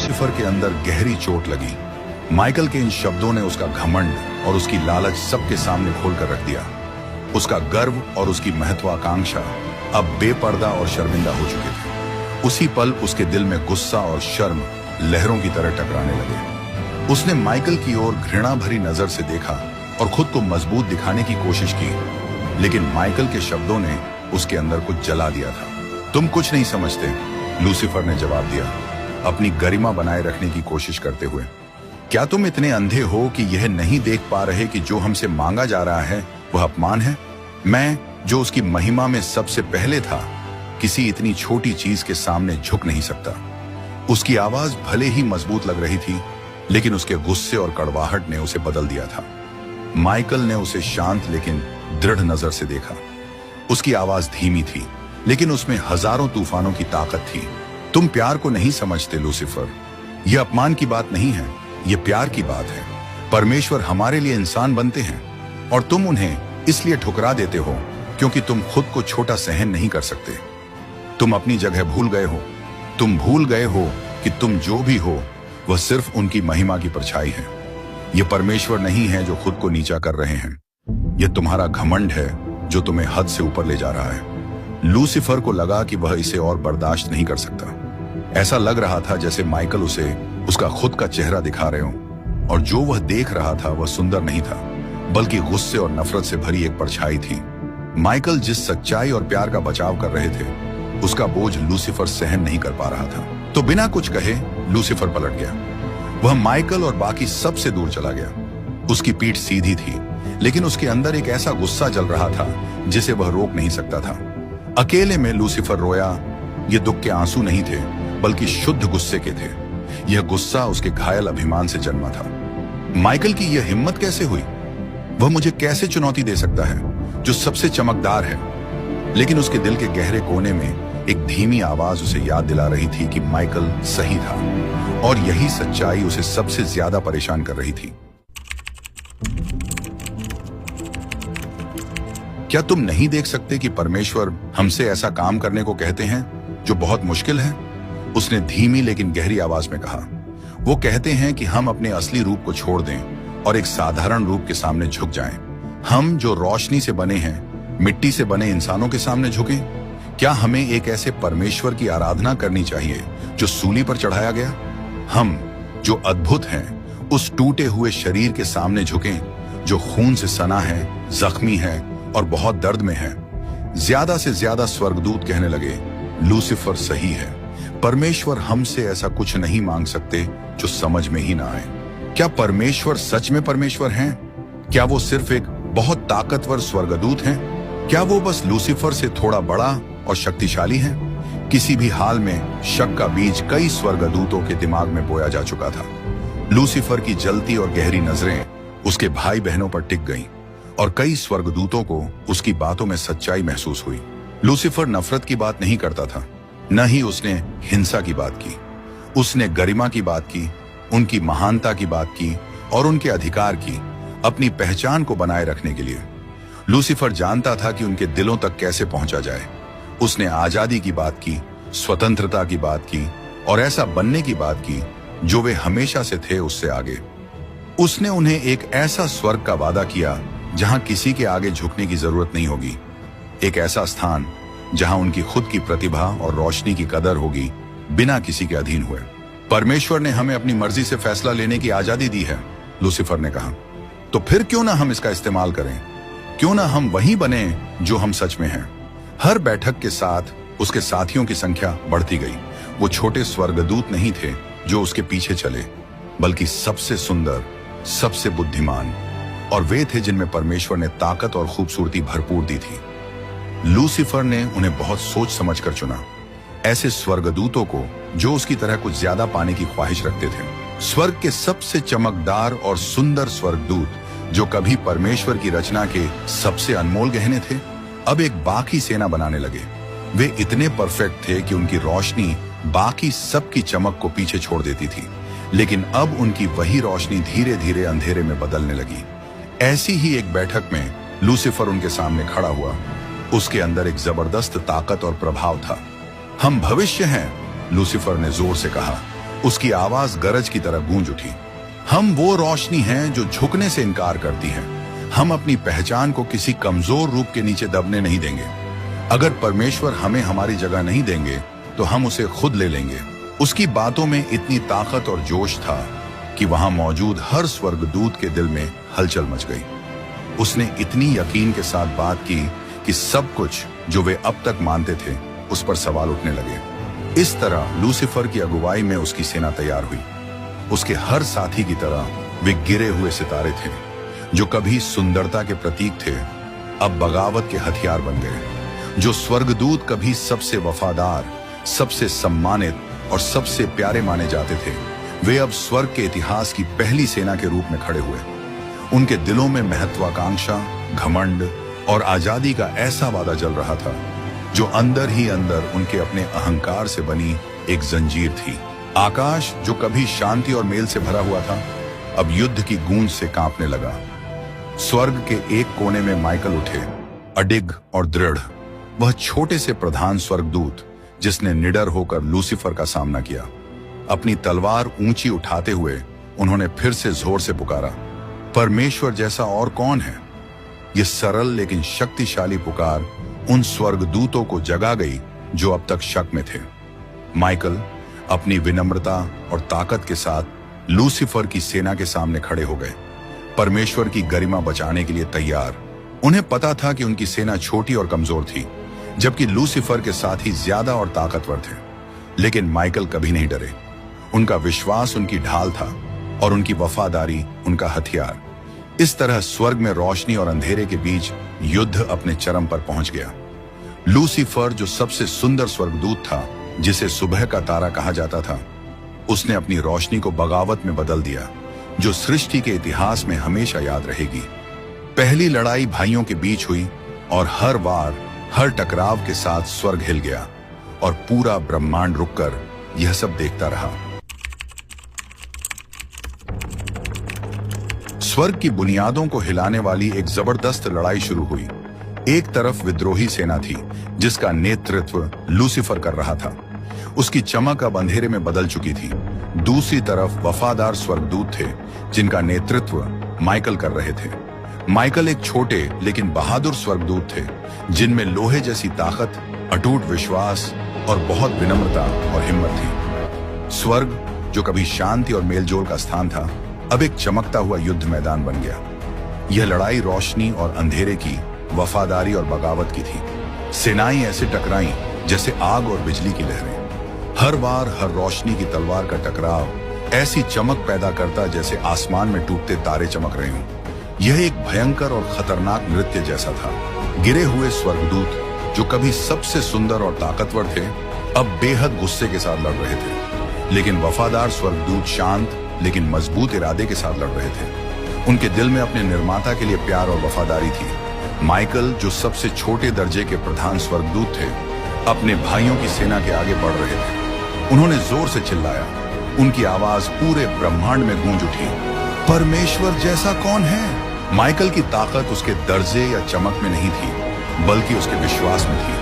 Lucifer के अंदर गहरी चोट लगी। माइकल के इन शब्दों ने उसका घमंड और उसकी लालच सबके सामने खोलकर रख दिया। उसका गर्व और उसकी महत्वाकांक्षा अब बेपर्दा और शर्मिंदा हो चुके थे। उसी पल उसके दिल में गुस्सा और शर्म लहरों की तरह टकराने लगे। उसने माइकल की ओर घृणा भरी नजर से देखा और खुद को मजबूत दिखाने की कोशिश की, लेकिन माइकल के शब्दों ने उसके अंदर कुछ जला दिया था। तुम कुछ नहीं समझते, लूसीफर ने जवाब दिया, अपनी गरिमा बनाए रखने की कोशिश करते हुए। क्या तुम इतने अंधे हो कि यह नहीं देख पा रहे कि जो हमसे मांगा जा रहा है वह अपमान है? मैं, जो उसकी महिमा में सबसे पहले था, किसी इतनी छोटी चीज के सामने झुक नहीं सकता। उसकी आवाज भले ही मजबूत लग रही थी, लेकिन उसके गुस्से और कड़वाहट ने उसे बदल दिया था। माइकल ने उसे शांत लेकिन दृढ़ नजर से देखा। उसकी आवाज धीमी थी, लेकिन उसमें हजारों तूफानों की ताकत थी। तुम प्यार को नहीं समझते लूसीफर। यह अपमान की बात नहीं है, यह प्यार की बात है। परमेश्वर हमारे लिए इंसान बनते हैं और तुम उन्हें इसलिए ठुकरा देते हो क्योंकि तुम खुद को छोटा सहन नहीं कर सकते। तुम अपनी जगह भूल गए हो। तुम भूल गए हो कि तुम जो भी हो वह सिर्फ उनकी महिमा की परछाई है। यह परमेश्वर नहीं है जो खुद को नीचा कर रहे हैं। यह तुम्हारा घमंड है जो तुम्हें हद से ऊपर ले जा रहा है। लूसीफर को लगा कि वह इसे और बर्दाश्त नहीं कर सकता। ऐसा लग रहा था जैसे माइकल उसे उसका खुद का चेहरा दिखा रहे हो, और जो वह देख रहा था वह सुंदर नहीं था, बल्कि गुस्से और नफरत से भरी एक परछाई थी। माइकल जिस सच्चाई और प्यार का बचाव कर रहे थे, उसका बोझ लूसीफर सहन नहीं कर पा रहा था। तो बिना कुछ कहे लूसीफर पलट गया। वह माइकल और बाकी सबसे दूर चला गया। उसकी पीठ सीधी थी, लेकिन उसके अंदर एक ऐसा गुस्सा जल रहा था जिसे वह रोक नहीं सकता था। अकेले में लूसीफर रोया। ये दुख के आंसू नहीं थे, बल्कि शुद्ध गुस्से के थे। यह गुस्सा उसके घायल अभिमान से जन्मा था। माइकल की यह हिम्मत कैसे हुई? वह मुझे कैसे चुनौती दे सकता है जो सबसे चमकदार है? लेकिन उसके दिल के गहरे कोने में एक धीमी आवाज उसे याद दिला रही थी कि माइकल सही था, और यही सच्चाई उसे सबसे ज्यादा परेशान कर रही थी। क्या तुम नहीं देख सकते कि परमेश्वर हमसे ऐसा काम करने को कहते हैं जो बहुत मुश्किल है? उसने धीमी लेकिन गहरी आवाज में कहा। वो कहते हैं कि हम अपने असली रूप को छोड़ दें और एक साधारण रूप के सामने झुक जाएं। हम जो रोशनी से बने हैं, मिट्टी से बने इंसानों के सामने झुकें? क्या हमें एक ऐसे परमेश्वर की आराधना करनी चाहिए जो सूली पर चढ़ाया गया? हम जो अद्भुत हैं, उस टूटे हुए शरीर के सामने झुकें जो खून से सना है, जख्मी है और बहुत दर्द में है। ज्यादा से ज्यादा स्वर्गदूत कहने लगे, लूसीफर सही है। परमेश्वर हमसे ऐसा कुछ नहीं मांग सकते जो समझ में ही ना आए। क्या परमेश्वर सच में परमेश्वर हैं? क्या वो सिर्फ एक बहुत ताकतवर स्वर्गदूत हैं? क्या वो बस लूसीफर से थोड़ा बड़ा और शक्तिशाली हैं? किसी भी हाल में शक का बीज कई स्वर्गदूतों के दिमाग में बोया जा चुका था। लूसीफर की जलती और गहरी नजरें उसके भाई बहनों पर टिक गईं, और कई स्वर्गदूतों को उसकी बातों में सच्चाई महसूस हुई। लूसीफर नफरत की बात नहीं करता था, न ही उसने हिंसा की बात की। उसने गरिमा की बात की, उनकी महानता की बात की और उनके अधिकार की, अपनी पहचान को बनाए रखने के लिए। लूसीफर जानता था कि उनके दिलों तक कैसे पहुंचा जाए। उसने आजादी की बात की, स्वतंत्रता की बात की और ऐसा बनने की बात की जो वे हमेशा से थे उससे आगे। उसने उन्हें एक ऐसा स्वर्ग का वादा किया जहां किसी के आगे झुकने की जरूरत नहीं होगी। एक ऐसा स्थान जहां उनकी खुद की प्रतिभा और रोशनी की कदर होगी, बिना किसी के अधीन हुए। परमेश्वर ने हमें अपनी मर्जी से फैसला लेने की आजादी दी है, लूसीफर ने कहा। तो फिर क्यों ना हम इसका इस्तेमाल करें? क्यों ना हम वही बने जो हम सच में हैं? हर बैठक के साथ उसके साथियों की संख्या बढ़ती गई। वो छोटे स्वर्गदूत नहीं थे जो उसके पीछे चले, बल्कि सबसे सुंदर, सबसे बुद्धिमान, और वे थे जिनमें परमेश्वर ने ताकत और खूबसूरती भरपूर दी थी। लूसीफर ने उन्हें बहुत सोच समझकर चुना, ऐसे स्वर्गदूतों को जो उसकी तरह कुछ ज्यादा पाने की ख्वाहिश रखते थे। स्वर्ग के सबसे चमकदार और सुंदर स्वर्गदूत, जो कभी परमेश्वर की रचना के सबसे अनमोल गहने थे, अब एक बाकी सेना बनाने लगे। वे इतने परफेक्ट थे कि उनकी रोशनी बाकी सबकी चमक को पीछे छोड़ देती थी, लेकिन अब उनकी वही रोशनी धीरे धीरे अंधेरे में बदलने लगी। ऐसी ही एक बैठक में लूसीफर उनके सामने खड़ा हुआ। उसके अंदर एक जबरदस्त ताकत और प्रभाव था। हम भविष्य हैं, लूसीफर ने जोर से कहा। उसकी आवाज गरज की तरह गूंज उठी। हम वो रोशनी हैं जो झुकने से इनकार करती है। हम अपनी पहचान को किसी कमजोर रूप के नीचे दबने नहीं देंगे। अगर परमेश्वर हमें हमारी जगह नहीं देंगे तो हम उसे खुद ले लेंगे। उसकी बातों में इतनी ताकत और जोश था कि वहां मौजूद हर स्वर्गदूत के दिल में हलचल मच गई। उसने इतनी यकीन के साथ बात की कि सब कुछ जो वे अब तक मानते थे उस पर सवाल उठने लगे। इस तरह लूसीफर की अगुवाई में उसकी सेना तैयार हुई। उसके हर साथी की तरह वे गिरे हुए सितारे थे जो कभी सुंदरता के प्रतीक थे, अब बगावत के हथियार बन गए। जो स्वर्गदूत कभी सबसे वफादार, सबसे सम्मानित और सबसे प्यारे माने जाते थे, वे अब स्वर्ग के इतिहास की पहली सेना के रूप में खड़े हुए। उनके दिलों में महत्वाकांक्षा, घमंड और आजादी का ऐसा वादा जल रहा था जो अंदर ही अंदर उनके अपने अहंकार से बनी एक जंजीर थी। आकाश जो कभी शांति और मेल से भरा हुआ था, अब युद्ध की गूंज से कांपने लगा। स्वर्ग के एक कोने में माइकल उठे, अडिग और दृढ़, वह छोटे से प्रधान स्वर्गदूत जिसने निडर होकर लूसीफर का सामना किया। अपनी तलवार ऊंची उठाते हुए उन्होंने फिर से जोर से पुकारा, परमेश्वर जैसा और कौन है। यह सरल लेकिन शक्तिशाली पुकार उन स्वर्गदूतों को जगा गई जो अब तक शक में थे। माइकल अपनी विनम्रता और ताकत के साथ लूसीफर की सेना के सामने खड़े हो गए, परमेश्वर की गरिमा बचाने के लिए तैयार। उन्हें पता था कि उनकी सेना छोटी और कमजोर थी, जबकि लूसीफर के साथी ज्यादा और ताकतवर थे। लेकिन माइकल कभी नहीं डरे। उनका विश्वास उनकी ढाल था और उनकी वफादारी उनका हथियार। इस तरह स्वर्ग में रोशनी और अंधेरे के बीच युद्ध अपने चरम पर पहुंच गया। लूसीफर जो सबसे सुंदर स्वर्गदूत था, जिसे सुबह का तारा कहा जाता था, उसने अपनी रोशनी को बगावत में बदल दिया, जो सृष्टि के इतिहास में हमेशा याद रहेगी। पहली लड़ाई भाइयों के बीच हुई और हर बार हर टकराव के साथ स्वर्ग हिल गया और पूरा ब्रह्मांड रुककर यह सब देखता रहा। स्वर्ग की बुनियादों को हिलाने वाली एक जबरदस्त लड़ाई शुरू हुई। एक तरफ विद्रोही सेना थी जिसका नेतृत्व लूसीफर कर रहा था, उसकी चमक अब अंधेरे में बदल चुकी थी। दूसरी तरफ वफादार स्वर्गदूत थे जिनका नेतृत्व माइकल कर रहे थे। माइकल एक छोटे लेकिन बहादुर स्वर्गदूत थे जिनमें लोहे जैसी ताकत, अटूट विश्वास और बहुत विनम्रता और हिम्मत थी। स्वर्ग जो कभी शांति और मेलजोल का स्थान था, अब एक चमकता हुआ युद्ध मैदान बन गया। यह लड़ाई रोशनी और अंधेरे की, वफादारी और बगावत की थी। सेनाएं ऐसे टकराई जैसे आग और बिजली की लहरें। हर बार हर रोशनी की तलवार का टकराव ऐसी चमक पैदा करता जैसे आसमान में टूटते तारे चमक रहे हों। यह एक भयंकर और खतरनाक नृत्य जैसा था। गिरे हुए स्वर्गदूत जो कभी सबसे सुंदर और ताकतवर थे, अब बेहद गुस्से के साथ लड़ रहे थे। लेकिन वफादार स्वर्गदूत शांत लेकिन मजबूत इरादे के साथ लड़ रहे थे। उनके दिल में अपने निर्माता के लिए प्यार और वफादारी थी। माइकल जो सबसे छोटे दर्जे के प्रधान स्वर्गदूत थे, अपने भाइयों की सेना के आगे बढ़ रहे थे। उन्होंने जोर से चिल्लाया, उनकी आवाज पूरे ब्रह्मांड में गूंज उठी, परमेश्वर जैसा कौन है। माइकल की ताकत उसके दर्जे या चमक में नहीं थी, बल्कि उसके विश्वास में थी।